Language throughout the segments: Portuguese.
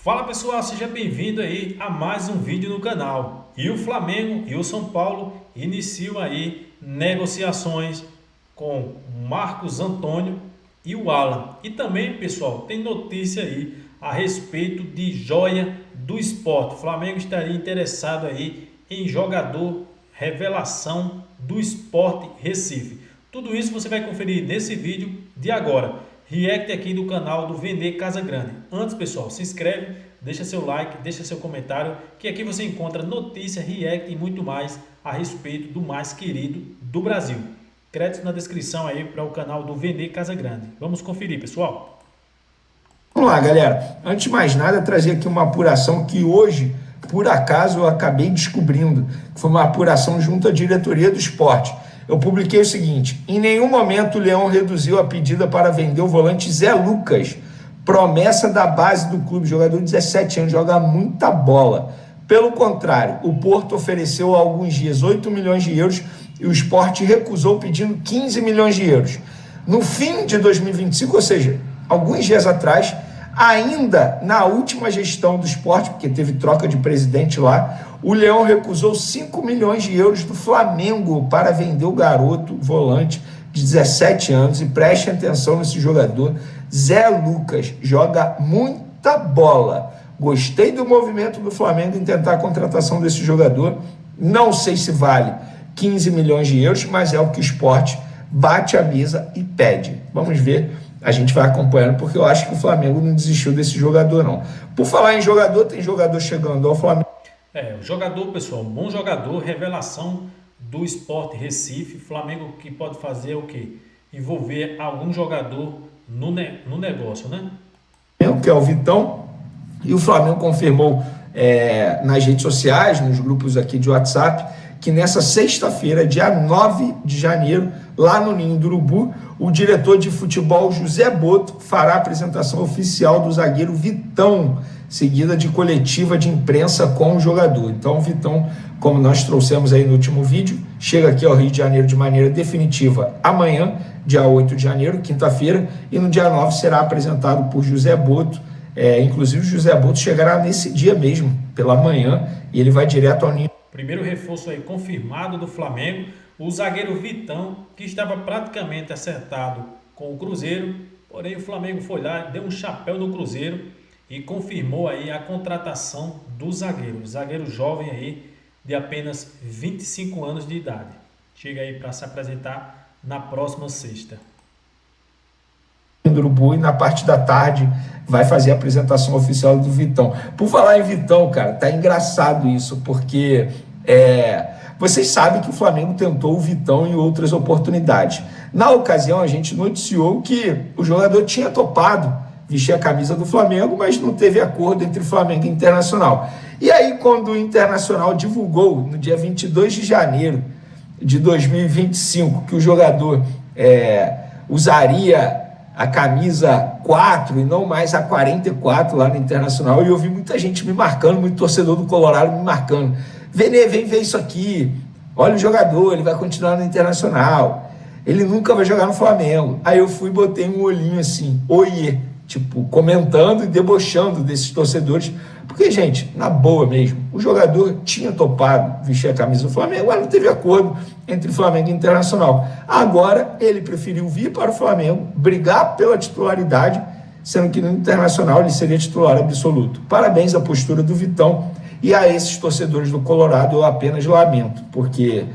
Fala pessoal, seja bem-vindo aí a mais um vídeo no canal. E o Flamengo e o São Paulo iniciam aí negociações com Marcos Antônio e o Alan. E também, pessoal, tem notícia aí a respeito de joia do esporte. O Flamengo estaria interessado aí em jogador revelação do Sport Recife. Tudo isso você vai conferir nesse vídeo de agora. React aqui do canal do Vender Casa Grande. Antes, pessoal, se inscreve, deixa seu like, deixa seu comentário, que aqui você encontra notícia, react e muito mais a respeito do mais querido do Brasil. Créditos na descrição aí para o canal do Vender Casa Grande. Vamos conferir, pessoal. Vamos lá, galera. Antes de mais nada, trazer aqui uma apuração que hoje, por acaso, eu acabei descobrindo, que foi uma apuração junto à diretoria do esporte. Eu publiquei o seguinte: em nenhum momento o Leão reduziu a pedida para vender o volante Zé Lucas, promessa da base do clube, jogador de 17 anos, joga muita bola. Pelo contrário, o Porto ofereceu há alguns dias 8 milhões de euros e o Sport recusou pedindo 15 milhões de euros. No fim de 2025, ou seja, alguns dias atrás, ainda na última gestão do Sport, porque teve troca de presidente lá, o Leão recusou 5 milhões de euros do Flamengo para vender o garoto volante de 17 anos. E preste atenção nesse jogador, Zé Lucas, joga muita bola. Gostei do movimento do Flamengo em tentar a contratação desse jogador. Não sei se vale 15 milhões de euros, mas é o que o Sport bate a mesa e pede. Vamos ver, a gente vai acompanhando, porque eu acho que o Flamengo não desistiu desse jogador, não. Por falar em jogador, tem jogador chegando ao Flamengo. O jogador, pessoal, bom jogador, revelação do Sport Recife. Flamengo que pode fazer o quê? Envolver algum jogador no negócio, né? Que é o Vitão, e o Flamengo confirmou nas redes sociais, nos grupos aqui de WhatsApp, que nessa sexta-feira, dia 9 de janeiro, lá no Ninho do Urubu, o diretor de futebol José Boto fará a apresentação oficial do zagueiro Vitão, seguida de coletiva de imprensa com o jogador. Então o Vitão, como nós trouxemos aí no último vídeo, chega aqui ao Rio de Janeiro de maneira definitiva amanhã, dia 8 de janeiro, quinta-feira, e no dia 9 será apresentado por José Boto. Inclusive o José Boto chegará nesse dia mesmo, pela manhã, e ele vai direto ao Ninho. Primeiro reforço aí confirmado do Flamengo, o zagueiro Vitão, que estava praticamente acertado com o Cruzeiro, porém o Flamengo foi lá, deu um chapéu no Cruzeiro e confirmou aí a contratação do zagueiro jovem aí de apenas 25 anos de idade. Chega aí para se apresentar na próxima sexta. Do Urubu, e na parte da tarde vai fazer a apresentação oficial do Vitão. Por falar em Vitão, cara, tá engraçado isso, porque vocês sabem que o Flamengo tentou o Vitão em outras oportunidades. Na ocasião, a gente noticiou que o jogador tinha topado vestir a camisa do Flamengo, mas não teve acordo entre Flamengo e Internacional. E aí, quando o Internacional divulgou, no dia 22 de janeiro de 2025, que o jogador usaria a camisa 4 e não mais a 44 lá no Internacional, e eu vi muita gente me marcando, muito torcedor do Colorado me marcando: Vene, vem ver isso aqui, olha o jogador, ele vai continuar no Internacional, ele nunca vai jogar no Flamengo. Aí eu fui e botei um olhinho assim, oiê, tipo, comentando e debochando desses torcedores, porque, gente, na boa mesmo, o jogador tinha topado vestir a camisa do Flamengo, mas não teve acordo entre Flamengo e Internacional. Agora, ele preferiu vir para o Flamengo, brigar pela titularidade, sendo que no Internacional ele seria titular absoluto. Parabéns à postura do Vitão, e a esses torcedores do Colorado eu apenas lamento, porque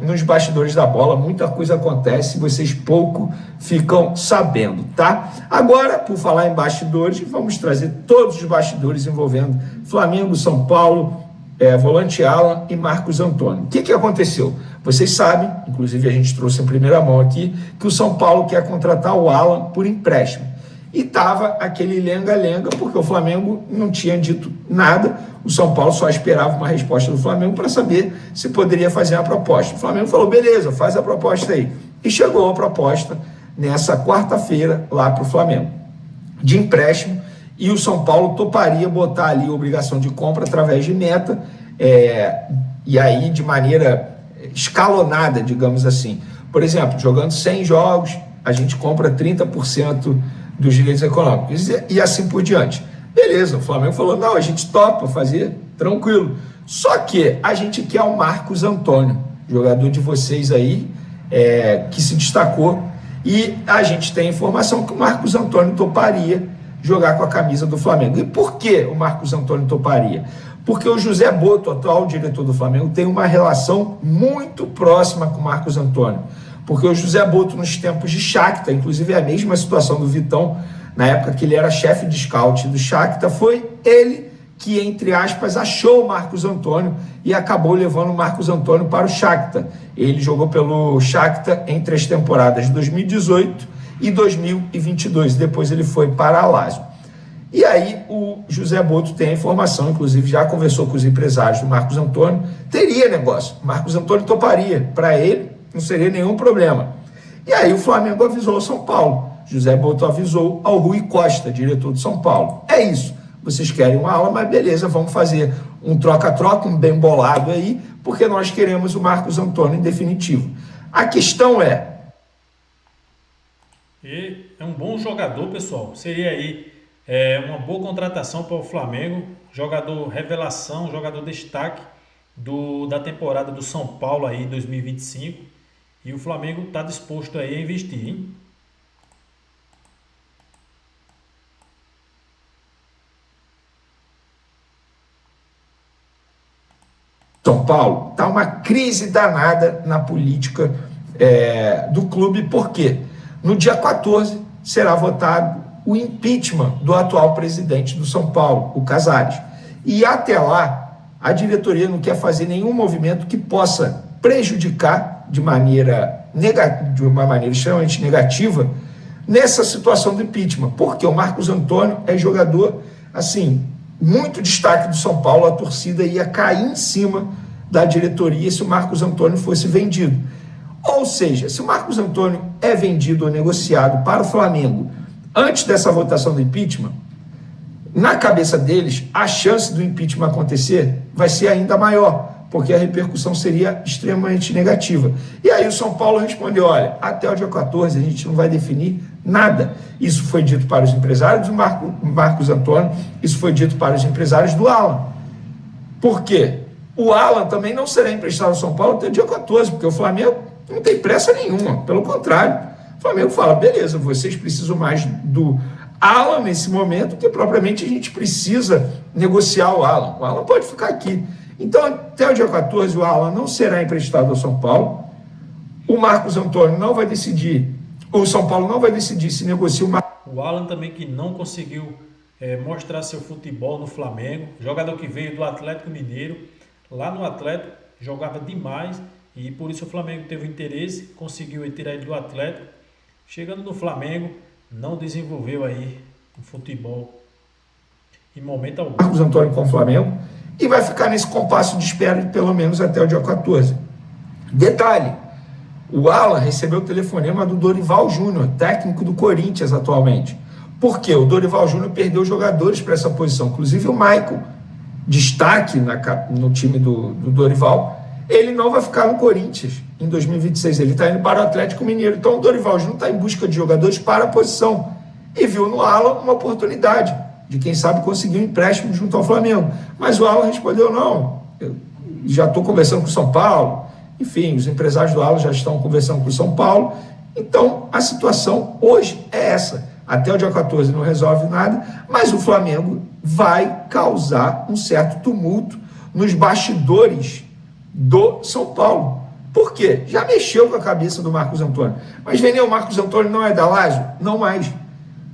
nos bastidores da bola muita coisa acontece e vocês pouco ficam sabendo, tá? Agora, por falar em bastidores, vamos trazer todos os bastidores envolvendo Flamengo, São Paulo, volante Alan e Marcos Antônio. O que aconteceu? Vocês sabem, inclusive a gente trouxe em primeira mão aqui, que o São Paulo quer contratar o Alan por empréstimo. E estava aquele lenga-lenga, porque o Flamengo não tinha dito nada, o São Paulo só esperava uma resposta do Flamengo para saber se poderia fazer a proposta. O Flamengo falou: beleza, faz a proposta aí. E chegou a proposta nessa quarta-feira lá para o Flamengo, de empréstimo, e o São Paulo toparia botar ali a obrigação de compra através de meta, e aí de maneira escalonada, digamos assim. Por exemplo, jogando 100 jogos, a gente compra 30% dos direitos econômicos, e assim por diante. Beleza, o Flamengo falou, não, a gente topa fazer, tranquilo. Só que a gente quer o Marcos Antônio, jogador de vocês aí, que se destacou, e a gente tem informação que o Marcos Antônio toparia jogar com a camisa do Flamengo. E por que o Marcos Antônio toparia? Porque o José Boto, atual diretor do Flamengo, tem uma relação muito próxima com o Marcos Antônio. Porque o José Boto, nos tempos de Shakhtar, inclusive é a mesma situação do Vitão, na época que ele era chefe de scout do Shakhtar, foi ele que, entre aspas, achou o Marcos Antônio e acabou levando o Marcos Antônio para o Shakhtar. Ele jogou pelo Shakhtar entre as temporadas de 2018 e 2022. Depois ele foi para a Lazio. E aí o José Boto tem a informação, inclusive já conversou com os empresários do Marcos Antônio, teria negócio. Marcos Antônio toparia. Para ele, não seria nenhum problema. E aí o Flamengo avisou o São Paulo. José Boto avisou ao Rui Costa, diretor de São Paulo. É isso. Vocês querem uma aula, mas beleza, vamos fazer um troca-troca, um bem bolado aí, porque nós queremos o Marcos Antônio em definitivo. A questão E é um bom jogador, pessoal. Seria aí uma boa contratação para o Flamengo. Jogador revelação, jogador destaque da temporada do São Paulo aí 2025. E o Flamengo está disposto aí a investir, hein? São Paulo, está uma crise danada na política do clube, porque no dia 14 será votado o impeachment do atual presidente do São Paulo, o Casares. E até lá, a diretoria não quer fazer nenhum movimento que possa prejudicar de uma maneira extremamente negativa nessa situação do impeachment, porque o Marcos Antônio é jogador, assim, muito destaque do São Paulo. A torcida ia cair em cima da diretoria se o Marcos Antônio fosse vendido. Ou seja, se o Marcos Antônio é vendido ou negociado para o Flamengo antes dessa votação do impeachment, na cabeça deles, a chance do impeachment acontecer vai ser ainda maior, porque a repercussão seria extremamente negativa. E aí o São Paulo respondeu, olha, até o dia 14 a gente não vai definir nada. Isso foi dito para os empresários do Marcos Antônio, isso foi dito para os empresários do Alan. Por quê? O Alan também não será emprestado ao São Paulo até o dia 14, porque o Flamengo não tem pressa nenhuma, pelo contrário. O Flamengo fala, beleza, vocês precisam mais do Alan nesse momento, que propriamente a gente precisa negociar o Alan. O Alan pode ficar aqui. Então, até o dia 14, o Alan não será emprestado ao São Paulo. O Marcos Antônio não vai decidir, o São Paulo não vai decidir se negocia o Marcos. O Alan também, que não conseguiu mostrar seu futebol no Flamengo, jogador que veio do Atlético Mineiro, lá no Atlético jogava demais e por isso o Flamengo teve interesse, conseguiu tirar ele do Atlético. Chegando no Flamengo, não desenvolveu aí o futebol em momento algum. Marcos Antônio com o Flamengo, e vai ficar nesse compasso de espera pelo menos até o dia 14. Detalhe, o Alan recebeu o telefonema do Dorival Júnior, técnico do Corinthians atualmente. Por quê? O Dorival Júnior perdeu jogadores para essa posição, inclusive o Michael, destaque no time do Dorival. Ele não vai ficar no Corinthians em 2026, ele está indo para o Atlético Mineiro. Então o Dorival Júnior está em busca de jogadores para a posição e viu no Alan uma oportunidade de, quem sabe, conseguir um empréstimo junto ao Flamengo. Mas o Alan respondeu, não, eu já estou conversando com o São Paulo. Enfim, os empresários do Alan já estão conversando com o São Paulo. Então a situação hoje é essa. Até o dia 14 não resolve nada, mas o Flamengo vai causar um certo tumulto nos bastidores do São Paulo. Por quê? Já mexeu com a cabeça do Marcos Antônio. Mas, Veneu, o Marcos Antônio não é da Lazio? Não mais.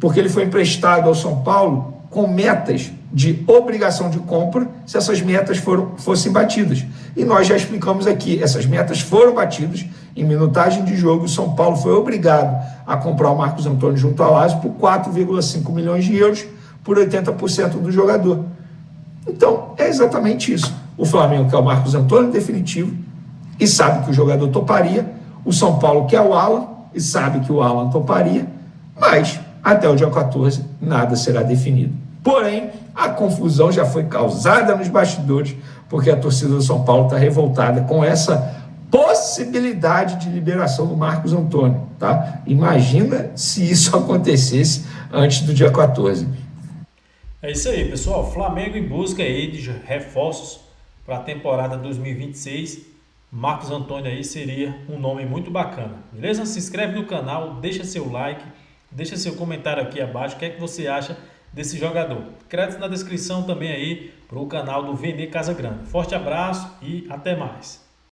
Porque ele foi emprestado ao São Paulo com metas de obrigação de compra se essas metas fossem batidas. E nós já explicamos aqui, essas metas foram batidas. Em minutagem de jogo, o São Paulo foi obrigado a comprar o Marcos Antônio junto ao Lazio por 4,5 milhões de euros por 80% do jogador. Então, é exatamente isso. O Flamengo quer o Marcos Antônio definitivo e sabe que o jogador toparia. O São Paulo quer o Alan e sabe que o Alan toparia. Mas, até o dia 14, nada será definido. Porém, a confusão já foi causada nos bastidores, porque a torcida do São Paulo está revoltada com essa possibilidade de liberação do Marcos Antônio, tá? Imagina se isso acontecesse antes do dia 14. É isso aí, pessoal. Flamengo em busca aí de reforços para a temporada 2026. Marcos Antônio aí seria um nome muito bacana. Beleza? Se inscreve no canal, deixa seu like, deixa seu comentário aqui abaixo. O que é que você acha desse jogador? Crédito na descrição também aí para o canal do Vene Casa Grande. Forte abraço e até mais.